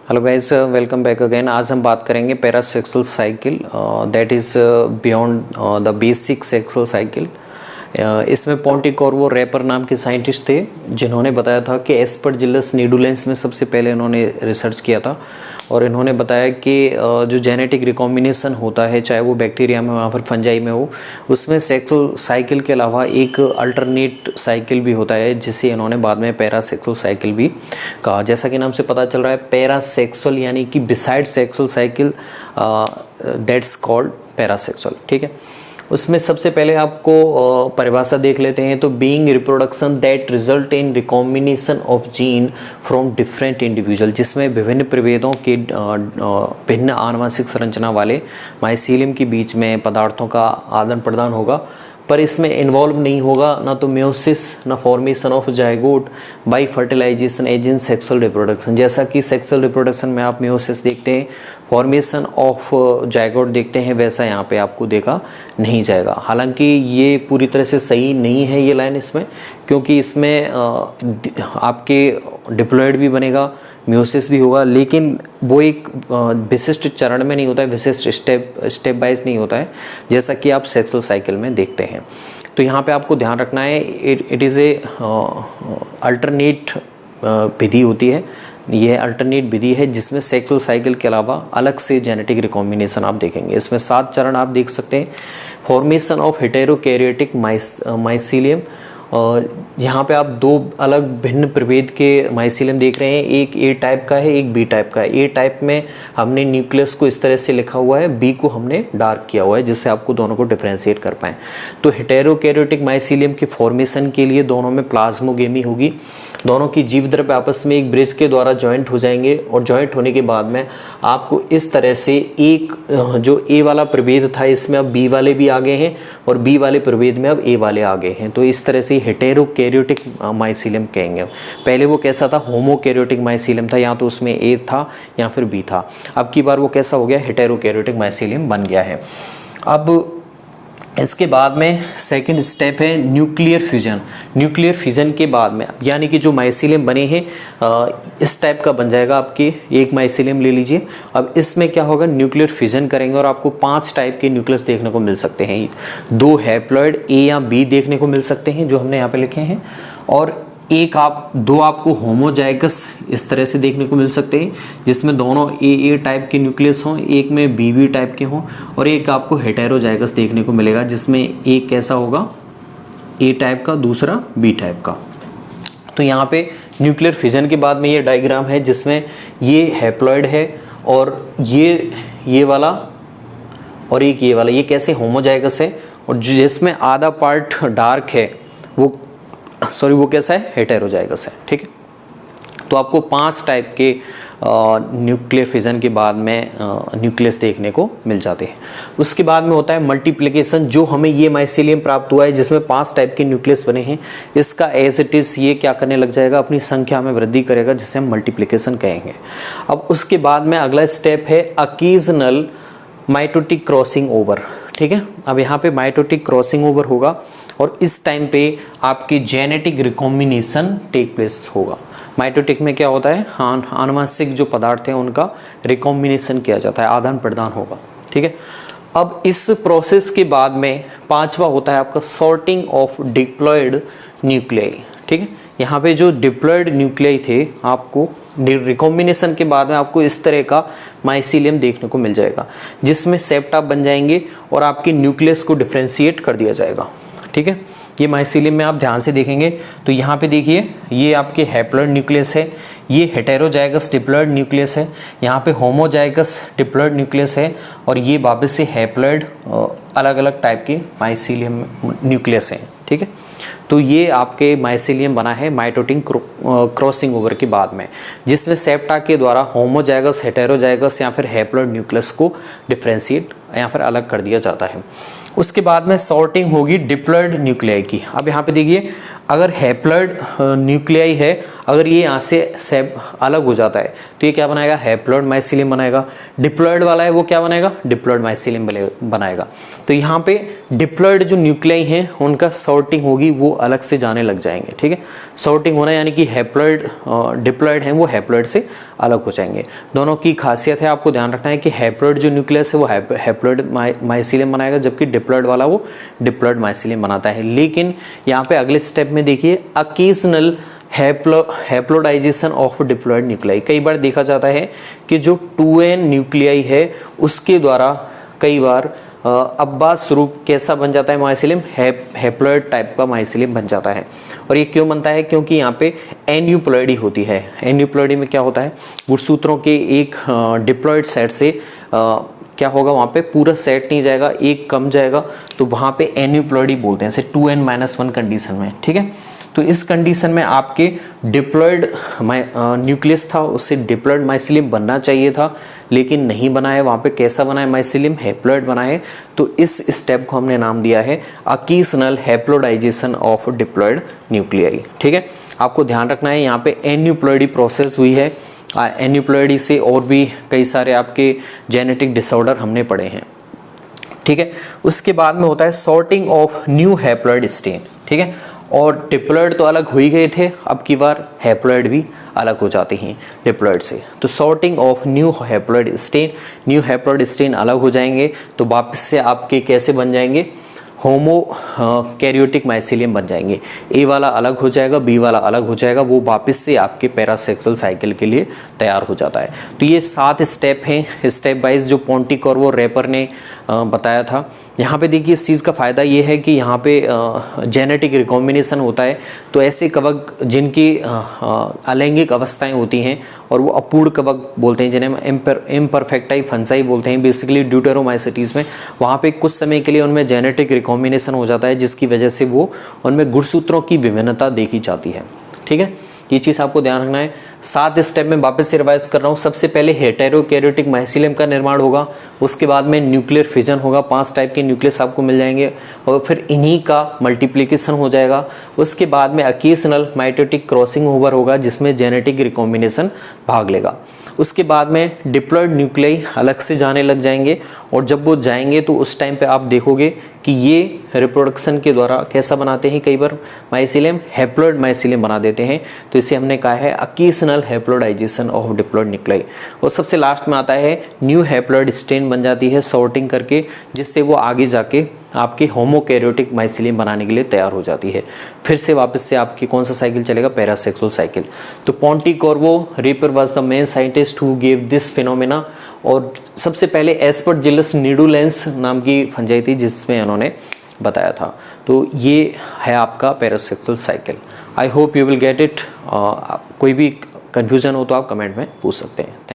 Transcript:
Hello guys, welcome back again. आज हम बात करेंगे parasexual cycle, that is beyond the basic sexual cycle. इसमें पोंटिकोर्वो रैपर नाम के साइंटिस्ट थे जिन्होंने बताया था कि एस्परजिलस निडुलेंस में सबसे पहले इन्होंने रिसर्च किया था और इन्होंने बताया कि जो जेनेटिक रिकॉम्बिनेशन होता है, चाहे वो बैक्टीरिया में हो या फिर फंजाई में हो, उसमें सेक्सुअल साइकिल के अलावा एक अल्टरनेट साइकिल भी होता है जिसे इन्होंने बाद में पैरासेक्सुअल साइकिल भी कहा। जैसा कि नाम से पता चल रहा है, पैरासेक्सुअल यानी कि beside sexual cycle, that's called parasexual. ठीक है, उसमें सबसे पहले आपको परिभाषा देख लेते हैं। तो being reproduction that result in recombination of gene from different individual, जिसमें विभिन्न प्रभेदों के भिन्न आनुवंशिक संरचना वाले माइसीलियम के बीच में पदार्थों का आदान प्रदान होगा, पर इसमें इन्वॉल्व नहीं होगा ना तो म्योसिस ना formation of zygote by fertilization as in sexual reproduction. जैसा कि सेक्सुअल रिप्रोडक्शन में आप म्योसिस देखते हैं, फॉर्मेशन ऑफ जायगोट देखते हैं, वैसा यहाँ पे आपको देखा नहीं जाएगा। हालांकि ये पूरी तरह से सही नहीं है ये लाइन इसमें, क्योंकि इसमें आपके डिप्लॉयड भी बनेगा, म्योसिस भी होगा, लेकिन वो एक विशिष्ट चरण में नहीं होता है, विशिष्ट स्टेप बाइज नहीं होता है, जैसा कि आप सेक्सुअल साइकिल में देखते हैं। तो यहाँ पे आपको ध्यान रखना है, इट इज़ ए अल्टरनेट विधि होती है। यह अल्टरनेट विधि है जिसमें सेक्सुअल साइकिल के अलावा अलग से जेनेटिक रिकॉम्बिनेशन आप देखेंगे। इसमें 7 चरण आप देख सकते हैं। फॉर्मेशन ऑफ हेटेरोकैरियोटिक माइसीलियम, यहाँ पे आप 2 अलग भिन्न प्रभेद के माइसीलियम देख रहे हैं। एक ए टाइप का है, एक बी टाइप का है। ए टाइप में हमने न्यूक्लियस को इस तरह से लिखा हुआ है, बी को हमने डार्क किया हुआ है, जिससे आपको दोनों को डिफरेंशिएट कर पाएँ। तो हेटेरोकैरियोटिक माइसीलियम के फॉर्मेशन के लिए दोनों में प्लाज्मोगेमी होगी। दोनों की जीवद्रव्य आपस में एक ब्रिज के द्वारा जॉइंट हो जाएंगे और जॉइंट होने के बाद में आपको इस तरह से एक जो ए वाला प्रभेद था, इसमें अब बी वाले भी आ गए हैं और बी वाले प्रभेद में अब ए वाले आ गए हैं। तो इस तरह से हेटेरोकैरियोटिक माइसीलियम कहेंगे। पहले वो कैसा था, होमोकैरियोटिक माइसीलियम था, या तो उसमें ए था या फिर बी था। अब की बार वो कैसा हो गया, हेटेरोकैरियोटिक माइसीलियम बन गया है। अब इसके बाद में सेकंड स्टेप है न्यूक्लियर फ्यूजन। न्यूक्लियर फ्यूजन के बाद में यानी कि जो माइसीलियम बने हैं इस टाइप का बन जाएगा। आपके एक माइसीलियम ले लीजिए, अब इसमें क्या होगा, न्यूक्लियर फ्यूजन करेंगे और आपको 5 टाइप के न्यूक्लियस देखने को मिल सकते हैं। 2 हैप्लॉइड ए या बी देखने को मिल सकते हैं जो हमने यहाँ पे लिखे हैं, और 2 आपको होमोजाइगस इस तरह से देखने को मिल सकते हैं जिसमें दोनों ए टाइप के न्यूक्लियस हों, एक में बी टाइप के हों, और एक आपको हेटेरोजाइगस देखने को मिलेगा जिसमें एक कैसा होगा, ए टाइप का, दूसरा बी टाइप का। तो यहाँ पे न्यूक्लियर फिजन के बाद में ये डायग्राम है जिसमें ये हैप्लॉइड है और ये वाला और एक ये वाला, ये कैसे होमोजाइगस है, और जिसमें आधा पार्ट डार्क है वो कैसा है, हेटेरोजाइगस है। ठीक है, तो आपको 5 टाइप के न्यूक्लियर फिजन के बाद में न्यूक्लियस देखने को मिल जाते हैं। उसके बाद में होता है मल्टीप्लिकेशन। जो हमें ये माइसीलियम प्राप्त हुआ है जिसमें 5 टाइप के न्यूक्लियस बने हैं, इसका एज इट इज ये क्या करने लग जाएगा, अपनी संख्या में वृद्धि करेगा, जिसे हम मल्टीप्लिकेशन कहेंगे। अब उसके बाद में अगला स्टेप है अकेजनल माइटोटिक क्रॉसिंग ओवर। ठीक है, अब यहाँ पे माइटोटिक क्रॉसिंग ओवर होगा और इस टाइम पे आपकी जेनेटिक रिकॉम्बिनेशन टेक प्लेस होगा। माइटोटिक में क्या होता है, आनुवंशिक जो पदार्थ हैं उनका रिकॉम्बिनेशन किया जाता है, आदान प्रदान होगा। ठीक है, अब इस प्रोसेस के बाद में 5वां होता है आपका सॉर्टिंग ऑफ डिप्लॉयड न्यूक्लियाई। ठीक है, यहाँ पे जो डिप्लॉयड न्यूक्लियाई थे, आपको रिकॉम्बिनेशन के बाद में आपको इस तरह का माइसीलियम देखने को मिल जाएगा जिसमें सेप्टा बन जाएंगे और आपके न्यूक्लियस को डिफरेंशिएट कर दिया जाएगा। ठीक है, ये माइसीलियम में आप ध्यान से देखेंगे तो यहाँ पे देखिए, ये आपके हैप्लॉइड न्यूक्लियस है, ये हेटेरोजाइगस डिप्लॉयड न्यूक्लियस है, यहाँ पे होमोजाइगस डिप्लॉयड न्यूक्लियस है, और ये वापस से हैप्लॉइड अलग अलग टाइप के माइसीलियम न्यूक्लियस हैं। ठीक है, तो ये आपके माइसीलियम बना है माइटोटिक क्रॉसिंग ओवर के बाद में, जिसमें सेप्टा के द्वारा होमोजाइगस, हेटेरोजाइगस या फिर हैप्लॉइड न्यूक्लियस को डिफरेंशिएट या फिर अलग कर दिया जाता है। उसके बाद में सॉर्टिंग होगी डिप्लॉयड न्यूक्लियाई की। अब यहाँ पे देखिए, अगर हैप्लॉइड न्यूक्लियाई है, अगर ये यहाँ से अलग हो जाता है तो ये क्या बनाएगा, हैप्लॉइड माइसिलियम बनाएगा। डिप्लॉइड वाला है वो क्या बनाएगा, डिप्लॉइड माइसिलियम बनाएगा। तो यहाँ पे डिप्लॉइड जो न्यूक्लियाई हैं उनका सॉर्टिंग होगी, वो अलग से जाने लग जाएंगे, ठीक है। सॉर्टिंग होना यानी कि हैप्लॉइड डिप्लॉइड हैं वो हैप्लॉइड से अलग हो जाएंगे। दोनों की खासियत है, आपको ध्यान रखना है कि हैप्लॉइड जो न्यूक्लियस है वो हैप्लॉइड माइसिलियम बनाएगा, जबकि डिप्लॉइड वाला वो डिप्लॉइड माइसिलियम बनाता है। लेकिन यहाँ पे अगले स्टेप में देखिए अकेजनल हैप्लोडाइजेशन ऑफ डिप्लॉइड न्यूक्लियाई। कई बार देखा जाता है कि जो 2n न्यूक्लियाई है उसके द्वारा कई बार अब्बास स्वरूप कैसा बन जाता है माइसिलियम, हैप्लॉइड टाइप का माइसिलियम बन जाता है। और ये क्यों बनता है, क्योंकि यहाँ पे एन्यूप्लॉइडी होती है। एन्यूप्लॉइडी में क्या होता है, गुणसूत्रों के एक डिप्लॉइड सेट से क्या होगा, वहाँ पे पूरा सेट नहीं जाएगा, एक कम जाएगा, तो वहाँ पे एन्यूप्लॉइडी बोलते हैं, जैसे 2n-1 कंडीशन में, ठीक है। तो इस कंडीशन में आपके डिप्लॉइड न्यूक्लियस था, उससे डिप्लॉइड माइसिलियम बनना चाहिए था, लेकिन नहीं बना है। वहाँ पे कैसा बना है माइसिलियम, हैप्लॉइड बना है। तो इस स्टेप को हमने नाम दिया है अकेजनल हैप्लोडाइजेशन ऑफ डिप्लॉइड न्यूक्लियाई, ठीक है। आपको ध्यान रखना है यहाँ पे एन्यूप्लॉइडी प्रोसेस हुई है। एन्यूप्लॉइडी से और भी कई सारे आपके जेनेटिक डिसऑर्डर हमने पढ़े हैं, ठीक है। उसके बाद में होता है sorting of new haploid strain, ठीक है। और डिप्लॉइड तो अलग हो ही गए थे, अब की बार हैप्लॉइड भी अलग हो जाते हैं डिप्लॉइड से। तो sorting of new haploid strain, new haploid strain अलग हो जाएंगे, तो वापस से आपके कैसे बन जाएंगे, होमो कैरियोटिक माइसिलियम बन जाएंगे। ए वाला अलग हो जाएगा, बी वाला अलग हो जाएगा, वो वापस से आपके पैरासेक्सुअल साइकिल के लिए तैयार हो जाता है। तो ये 7 स्टेप हैं, स्टेप वाइज, जो पोंटिकॉर्वो रेपर ने बताया था। यहाँ पे देखिए इस चीज़ का फ़ायदा ये है कि यहाँ पे जेनेटिक रिकॉम्बिनेशन होता है, तो ऐसे कवक जिनकी अलैंगिक अवस्थाएं होती हैं और वो अपूर्ण कवक बोलते हैं, जिन्हें इम्परफेक्टाई फंसाई बोलते हैं, बेसिकली ड्यूटेरोमाइसिटीज़ में, वहाँ पे कुछ समय के लिए उनमें जेनेटिक रिकॉम्बिनेशन हो जाता है, जिसकी वजह से वो उनमें गुणसूत्रों की विभिन्नता देखी जाती है, ठीक है। ये चीज़ आपको ध्यान रखना है। 7 स्टेप में वापस से रिवाइज कर रहा हूँ। सबसे पहले हेटेरोकैरियोटिक माइसिलियम का निर्माण होगा, उसके बाद में न्यूक्लियर फिजन होगा, 5 टाइप के न्यूक्लियस आपको मिल जाएंगे, और फिर इन्हीं का मल्टीप्लिकेशन हो जाएगा। उसके बाद में अकेशनल माइटोटिक क्रॉसिंग ओवर होगा, जिसमें जेनेटिक रिकॉम्बिनेशन भाग लेगा। उसके बाद में डिप्लॉइड न्यूक्लियाई अलग से जाने लग जाएंगे, और जब वो जाएंगे तो उस टाइम पे आप देखोगे कि ये रिप्रोडक्शन के द्वारा कैसा बनाते हैं, कई बार माइसिलियम हैप्लॉइड माइसिलियम बना देते हैं। तो इसे हमने कहा है अकेशनल हैप्लोडाइजेशन ऑफ डिप्लॉइड न्यूक्लियाई। और सबसे लास्ट में आता है न्यू हैप्लॉइड स्टेन बन जाती है सॉर्टिंग करके, जिससे वो आगे जाके आपके होमोकैरियोटिक माइसिलियम बनाने के लिए तैयार हो जाती है। फिर से वापस से आपकी कौन सा साइकिल चलेगा, पैरासेक्सुअल साइकिल। तो Pontecorvo Roper was the main scientist who gave this phenomena, और सबसे पहले एस्परजिलस निडुलेंस नाम की फंजाई थी जिसमें उन्होंने बताया था। तो ये है आपका parasexual cycle. I hope you will get it. कोई भी कन्फ्यूजन हो तो आप कमेंट में पूछ सकते हैं।